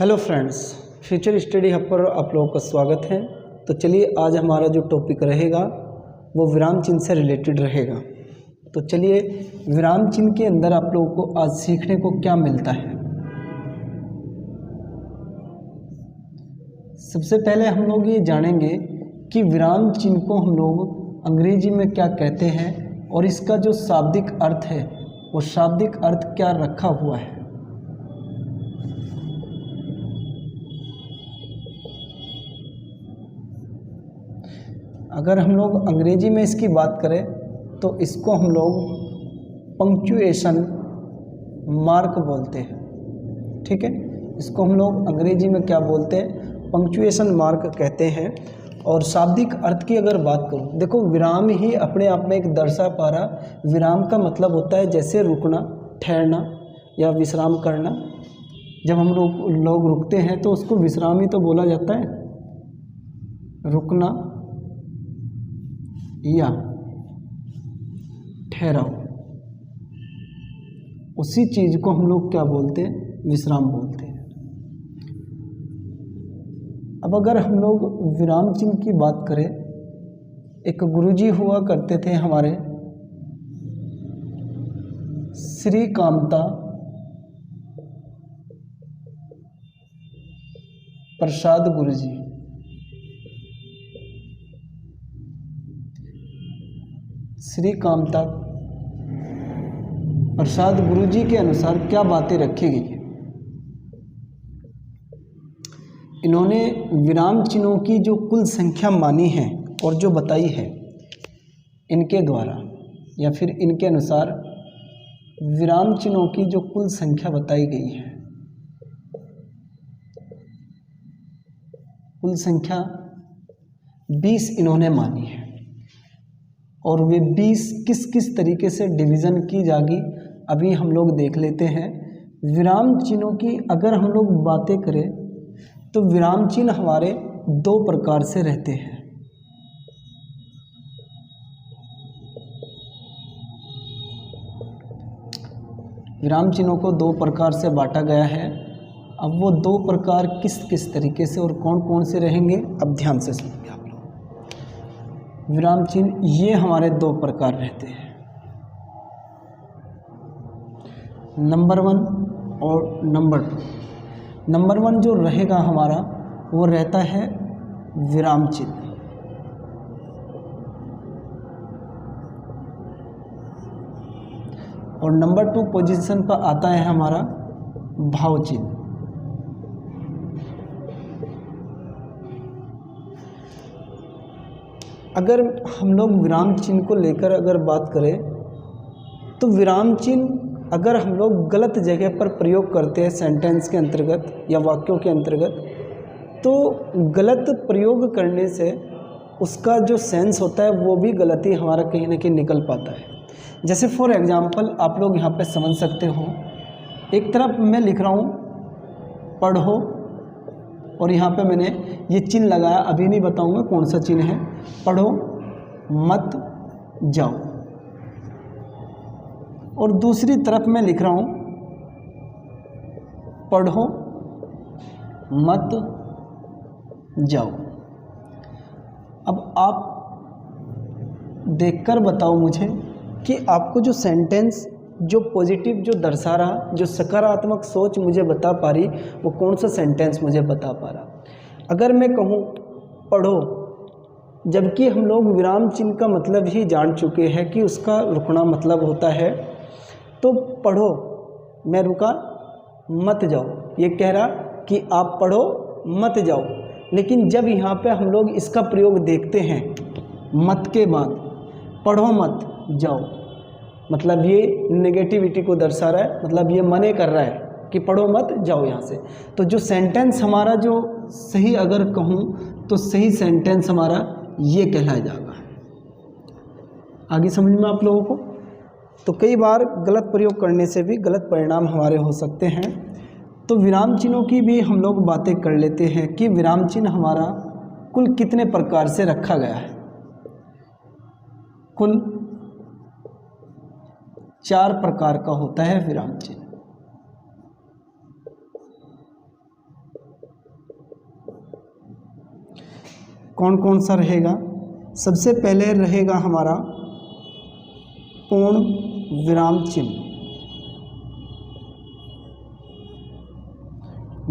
Hello friends, future study hub पर आप लोगों का स्वागत है। तो चलिए आज हमारा जो टॉपिक रहेगा वो विराम चिन्ह से रिलेटेड रहेगा। तो चलिए विराम चिन्ह के अंदर आप लोगों को आज सीखने को क्या मिलता है। सबसे पहले हम लोग ये जानेंगे कि विराम चिन्ह को हम लोग अंग्रेजी में क्या कहते हैं और इसका जो शाब्दिक अर्थ है वो शाब्दिक अर्थ क्या रखा हुआ है। अगर हम लोग अंग्रेजी में इसकी बात करें तो इसको हम लोग पंक्चुएशन मार्क बोलते हैं। ठीक है, इसको हम लोग अंग्रेजी में क्या बोलते हैं, पंक्चुएशन मार्क कहते हैं। और शाब्दिक अर्थ की अगर बात करूं, देखो विराम ही अपने आप में एक दर्शा पा रहा। विराम का मतलब होता है जैसे रुकना, ठहरना या विश्राम करना। जब हम लोग रुकते हैं तो उसको विश्राम ही तो बोला जाता है, रुकना या ठहराव। उसी चीज को हम लोग क्या बोलते हैं, विश्राम बोलते हैं। अब अगर हम लोग विराम चिन्ह की बात करें, एक गुरुजी हुआ करते थे हमारे, श्री कामता प्रसाद गुरुजी। श्री कामता प्रसाद गुरुजी के अनुसार क्या बातें रखी गई है। इन्होंने विराम चिन्हों की जो कुल संख्या मानी है और जो बताई है, इनके द्वारा या फिर इनके अनुसार विराम चिन्हों की जो कुल संख्या बताई गई है, कुल संख्या 20 इन्होंने मानी है। और वे 20 किस किस तरीके से डिवीज़न की जाएगी अभी हम लोग देख लेते हैं। विराम चिन्हों की अगर हम लोग बातें करें तो विराम चिन्ह हमारे दो प्रकार से रहते हैं। विराम चिन्हों को दो प्रकार से बांटा गया है। अब वो दो प्रकार किस किस तरीके से और कौन कौन से रहेंगे, अब ध्यान से सुनिए आप लोग। विराम चिन्ह ये हमारे दो प्रकार रहते हैं, नंबर 1 और नंबर 2। नंबर 1 जो रहेगा हमारा वो रहता है विराम चिन्ह, और नंबर 2 पोजीशन पर आता है हमारा भाव चिन्ह। अगर हम लोग विराम चिन्ह को लेकर अगर बात करें तो विराम चिन्ह अगर हम लोग गलत जगह पर प्रयोग करते हैं सेंटेंस के अंतर्गत या वाक्यों के अंतर्गत, तो गलत प्रयोग करने से उसका जो सेंस होता है वो भी गलती हमारा कहीं ना कहीं निकल पाता है। जैसे फॉर एग्जांपल आप लोग यहाँ पे समझ सकते हो, एक तरफ मैं लिख रहा हूँ पढ़ो और यहाँ पे मैंने ये चिन्ह लगाया, अभी नहीं बताऊँगा कौन सा चिन्ह है, पढ़ो मत जाओ। और दूसरी तरफ मैं लिख रहा हूँ पढ़ो मत जाओ। अब आप देखकर बताओ मुझे कि आपको जो सेंटेंस जो पॉजिटिव जो दर्शा रहा, जो सकारात्मक सोच मुझे बता पा रही, वो कौन सा सेंटेंस मुझे बता पा रहा। अगर मैं कहूँ पढ़ो, जबकि हम लोग विराम चिन्ह का मतलब ही जान चुके हैं कि उसका रुकना मतलब होता है, तो पढ़ो मैं रुका, मत जाओ ये कह रहा कि आप पढ़ो मत जाओ। लेकिन जब यहाँ पे हम लोग इसका प्रयोग देखते हैं मत के बाद, पढ़ो मत जाओ, मतलब ये नेगेटिविटी को दर्शा रहा है, मतलब ये मने कर रहा है कि पढ़ो मत जाओ यहाँ से। तो जो सेंटेंस हमारा जो सही अगर कहूँ तो सही सेंटेंस हमारा ये कहलाया जाएगा। आगे समझ में आप लोगों को। तो कई बार गलत प्रयोग करने से भी गलत परिणाम हमारे हो सकते हैं। तो विराम चिन्हों की भी हम लोग बातें कर लेते हैं कि विराम चिन्ह हमारा कुल कितने प्रकार से रखा गया है। कुल 4 प्रकार का होता है विराम चिन्ह। कौन कौन सा रहेगा? सबसे पहले रहेगा हमारा पूर्ण विराम चिन्ह।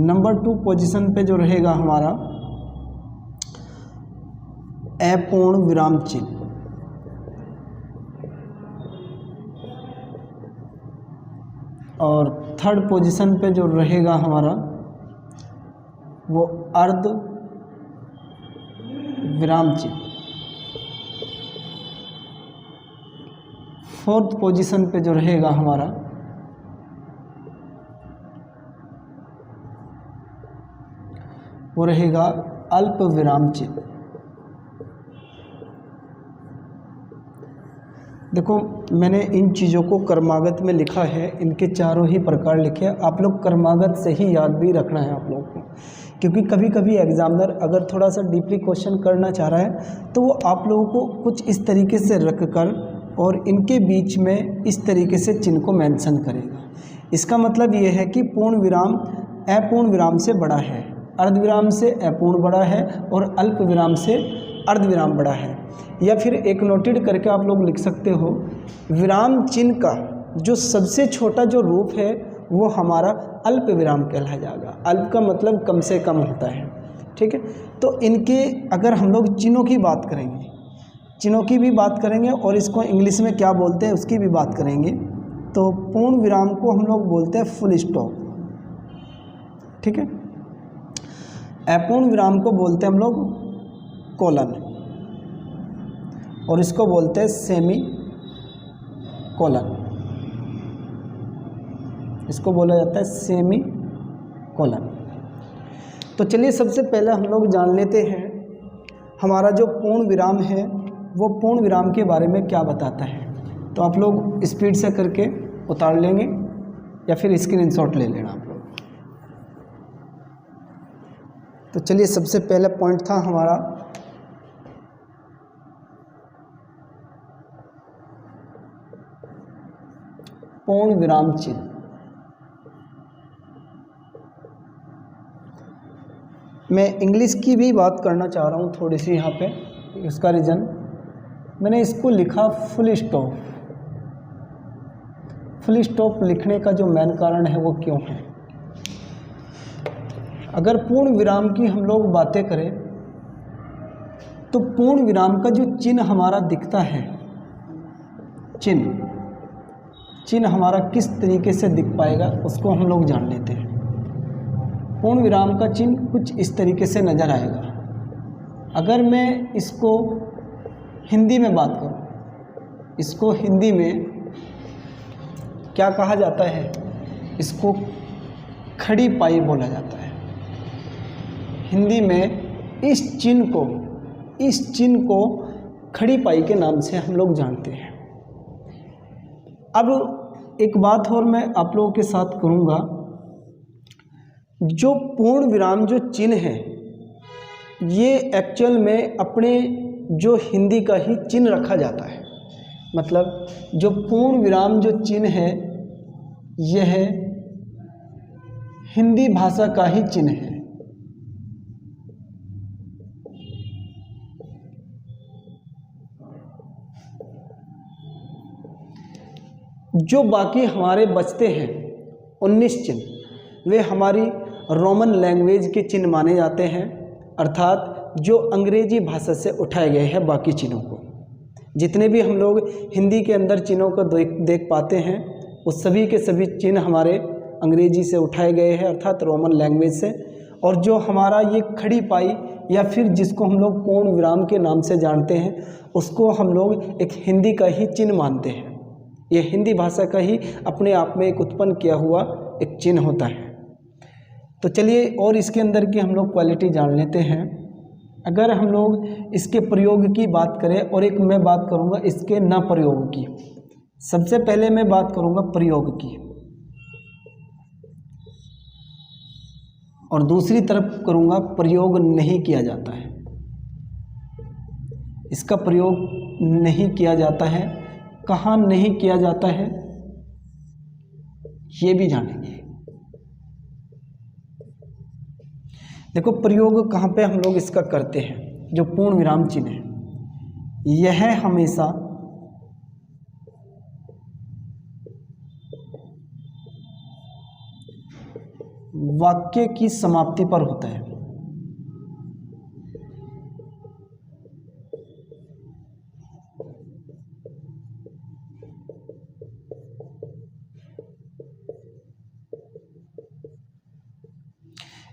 नंबर 2 पोजीशन पे जो रहेगा हमारा अपूर्ण विराम चिन्ह। और थर्ड पोजीशन पे जो रहेगा हमारा वो अर्ध विराम चिन्ह। फोर्थ पोजीशन पे जो रहेगा हमारा वो रहेगा अल्प विराम चिन्ह। देखो मैंने इन चीज़ों को क्रमागत में लिखा है, इनके चारों ही प्रकार लिखे हैं। आप लोग क्रमागत से ही याद भी रखना है आप लोगों को, क्योंकि कभी कभी एग्जामिनर अगर थोड़ा सा डीपली क्वेश्चन करना चाह रहा है तो वो आप लोगों को कुछ इस तरीके से रख कर और इनके बीच में इस तरीके से चिन्ह को मेंशन करेगा। इसका मतलब ये है कि पूर्ण विराम अपूर्ण विराम से बड़ा है, अर्ध विराम से अपूर्ण बड़ा है और अल्प विराम से अर्ध विराम बड़ा है। या फिर एक नोटेड करके आप लोग लिख सकते हो, विराम चिन्ह का जो सबसे छोटा जो रूप है वो हमारा अल्प विराम कहलाया जाएगा। अल्प का मतलब कम से कम होता है, ठीक है। तो इनके अगर हम लोग चिन्हों की बात करेंगे, चिन्हों की भी बात करेंगे और इसको इंग्लिश में क्या बोलते हैं उसकी भी बात करेंगे। तो पूर्ण विराम को हम लोग बोलते हैं फुल स्टॉप, ठीक है। अपूर्ण विराम को बोलते हैं हम लोग कोलन और इसको बोलते हैं सेमी कोलन, इसको बोला जाता है सेमी कोलन। तो चलिए सबसे पहले हम लोग जान लेते हैं हमारा जो पूर्ण विराम है वो पूर्ण विराम के बारे में क्या बताता है। तो आप लोग स्पीड से करके उतार लेंगे या फिर स्क्रीनशॉट ले लेना आप लोग। तो चलिए सबसे पहले पॉइंट था हमारा पूर्ण विराम चिन्ह। मैं इंग्लिश की भी बात करना चाह रहा हूँ थोड़ी सी यहाँ पे, इसका रीज़न मैंने इसको लिखा फुल स्टॉप। फुल स्टॉप लिखने का जो मेन कारण है वो क्यों है? अगर पूर्ण विराम की हम लोग बातें करें तो पूर्ण विराम का जो चिन्ह हमारा दिखता है, चिन्ह हमारा किस तरीके से दिख पाएगा उसको हम लोग जान लेते हैं। पूर्ण विराम का चिन्ह कुछ इस तरीके से नज़र आएगा। अगर मैं इसको हिंदी में बात करूं, इसको हिंदी में क्या कहा जाता है? इसको खड़ी पाई बोला जाता है। हिंदी में इस चिन्ह को खड़ी पाई के नाम से हम लोग जानते हैं। अब एक बात और मैं आप लोगों के साथ करूंगा, जो पूर्ण विराम जो चिन्ह है ये एक्चुअल में अपने जो हिंदी का ही चिन्ह रखा जाता है। मतलब जो पूर्ण विराम जो चिन्ह है यह हिंदी भाषा का ही चिन्ह है। जो बाकी हमारे बचते हैं 19 चिन्ह वे हमारी रोमन लैंग्वेज के चिन्ह माने जाते हैं, अर्थात जो अंग्रेजी भाषा से उठाए गए हैं। बाकी चिन्हों को जितने भी हम लोग हिंदी के अंदर चिन्हों को देख पाते हैं वो सभी के सभी चिन्ह हमारे अंग्रेजी से उठाए गए हैं, अर्थात रोमन लैंग्वेज से। और जो हमारा ये खड़ी पाई या फिर जिसको हम लोग पूर्ण विराम के नाम से जानते हैं उसको हम लोग एक हिंदी का ही चिन्ह मानते हैं। ये हिंदी भाषा का ही अपने आप में एक उत्पन्न किया हुआ एक चिन्ह होता है। तो चलिए और इसके अंदर की हम लोग क्वालिटी जान लेते हैं। अगर हम लोग इसके प्रयोग की बात करें और एक मैं बात करूंगा इसके न प्रयोग की। सबसे पहले मैं बात करूंगा प्रयोग की और दूसरी तरफ करूंगा प्रयोग नहीं किया जाता है। इसका प्रयोग नहीं किया जाता है, कहाँ नहीं किया जाता है ये भी जानेंगे। देखो प्रयोग कहाँ पे हम लोग इसका करते हैं। जो पूर्ण विराम चिन्ह है, यह हमेशा वाक्य की समाप्ति पर होता है।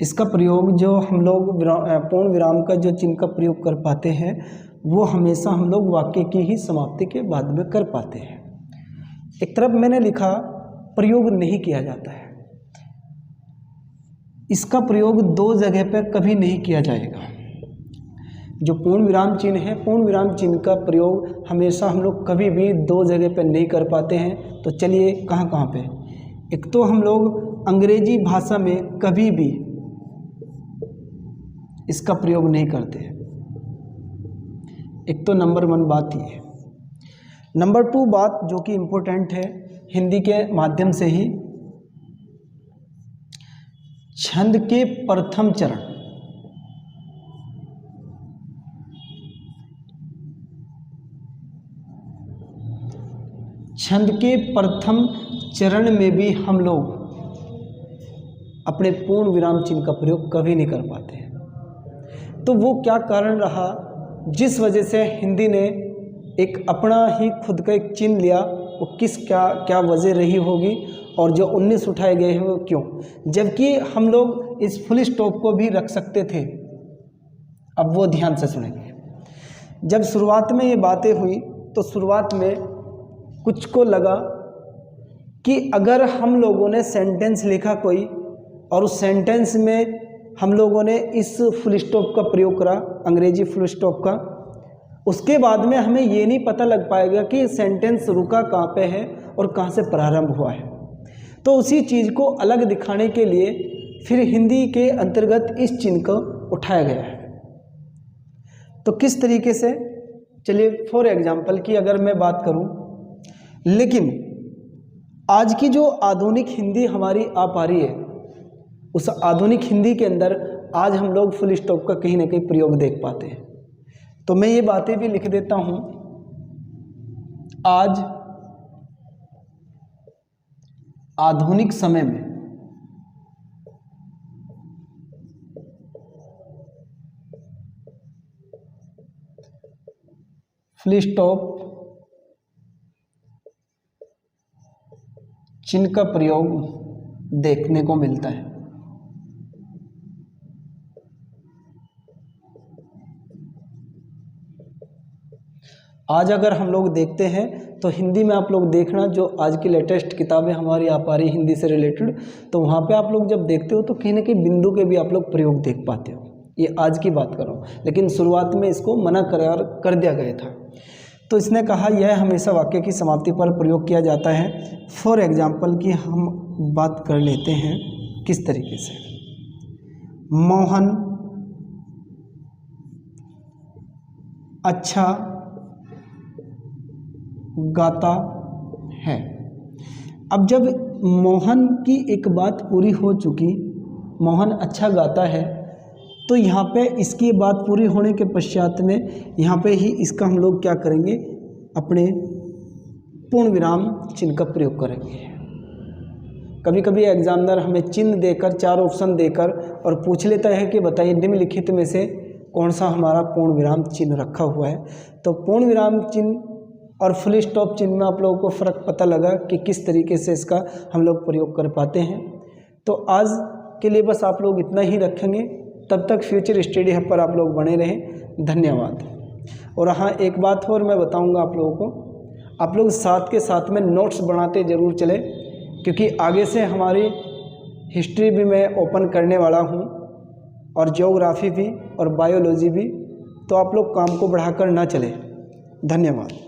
इसका प्रयोग जो हम लोग पूर्ण विराम का जो चिन्ह का प्रयोग कर पाते हैं वो हमेशा हम लोग वाक्य की ही समाप्ति के बाद में कर पाते हैं। एक तरफ मैंने लिखा प्रयोग नहीं किया जाता है, इसका प्रयोग दो जगह पर कभी नहीं किया जाएगा। जो पूर्ण विराम चिन्ह है, पूर्ण विराम चिन्ह का प्रयोग हमेशा हम लोग कभी भी दो जगह पर नहीं कर पाते हैं। तो चलिए कहाँ कहाँ पे, एक तो हम लोग अंग्रेजी भाषा में कभी भी इसका प्रयोग नहीं करते हैं। एक तो नंबर 1 बात ये है। नंबर 2 बात जो कि इम्पोर्टेंट है, हिंदी के माध्यम से ही छंद के प्रथम चरण, छंद के प्रथम चरण में भी हम लोग अपने पूर्ण विराम चिन्ह का प्रयोग कभी नहीं कर पाते हैं। तो वो क्या कारण रहा जिस वजह से हिंदी ने एक अपना ही खुद का एक चिन्ह लिया, वो किस क्या वजह रही होगी, और जो 19 उठाए गए हैं वो क्यों, जबकि हम लोग इस फुल स्टॉप को भी रख सकते थे। अब वो ध्यान से सुनेंगे। जब शुरुआत में ये बातें हुई तो शुरुआत में कुछ को लगा कि अगर हम लोगों ने सेंटेंस लिखा कोई और उस सेंटेंस में हम लोगों ने इस फुल स्टॉप का प्रयोग करा, अंग्रेजी फुल स्टॉप का, उसके बाद में हमें ये नहीं पता लग पाएगा कि सेंटेंस रुका कहाँ पे है और कहाँ से प्रारंभ हुआ है। तो उसी चीज़ को अलग दिखाने के लिए फिर हिंदी के अंतर्गत इस चिन्ह को उठाया गया है। तो किस तरीके से, चलिए फॉर एग्जाम्पल की अगर मैं बात करूं, लेकिन आज की जो आधुनिक हिंदी हमारी आ पा रही है, उस आधुनिक हिंदी के अंदर आज हम लोग फुल स्टॉप का कहीं ना कहीं प्रयोग देख पाते हैं। तो मैं ये बातें भी लिख देता हूं, आज आधुनिक समय में फुल स्टॉप चिन्ह का प्रयोग देखने को मिलता है। आज अगर हम लोग देखते हैं तो हिंदी में आप लोग देखना, जो आज की लेटेस्ट किताबें हमारी आ पा रही हिंदी से रिलेटेड, तो वहाँ पे आप लोग जब देखते हो तो कहीं ना कहीं बिंदु के भी आप लोग प्रयोग देख पाते हो। ये आज की बात कर रहा हूँ, लेकिन शुरुआत में इसको मना कर दिया गया था। तो इसने कहा यह हमेशा वाक्य की समाप्ति पर प्रयोग किया जाता है। फॉर एग्जाम्पल की हम बात कर लेते हैं किस तरीके से, मोहन अच्छा गाता है। अब जब मोहन की एक बात पूरी हो चुकी, मोहन अच्छा गाता है, तो यहाँ पे इसकी बात पूरी होने के पश्चात में यहाँ पे ही इसका हम लोग क्या करेंगे, अपने पूर्ण विराम चिन्ह का प्रयोग करेंगे। कभी कभी एग्जामिनर हमें चिन्ह देकर, 4 ऑप्शन देकर और पूछ लेता है कि बताइए निम्नलिखित में से कौन सा हमारा पूर्ण विराम चिन्ह रखा हुआ है। तो पूर्ण विराम चिन्ह और फुल स्टॉप चिन्ह में आप लोगों को फ़र्क पता लगा कि किस तरीके से इसका हम लोग प्रयोग कर पाते हैं। तो आज के लिए बस आप लोग इतना ही रखेंगे। तब तक फ्यूचर स्टडी हब पर आप लोग बने रहें। धन्यवाद। और हाँ, एक बात और मैं बताऊंगा आप लोगों को, आप लोग साथ के साथ में नोट्स बनाते ज़रूर चलें, क्योंकि आगे से हमारी हिस्ट्री भी मैं ओपन करने वाला हूँ और ज्योग्राफी भी और बायोलॉजी भी। तो आप लोग काम को बढ़ाकर ना चलें। धन्यवाद।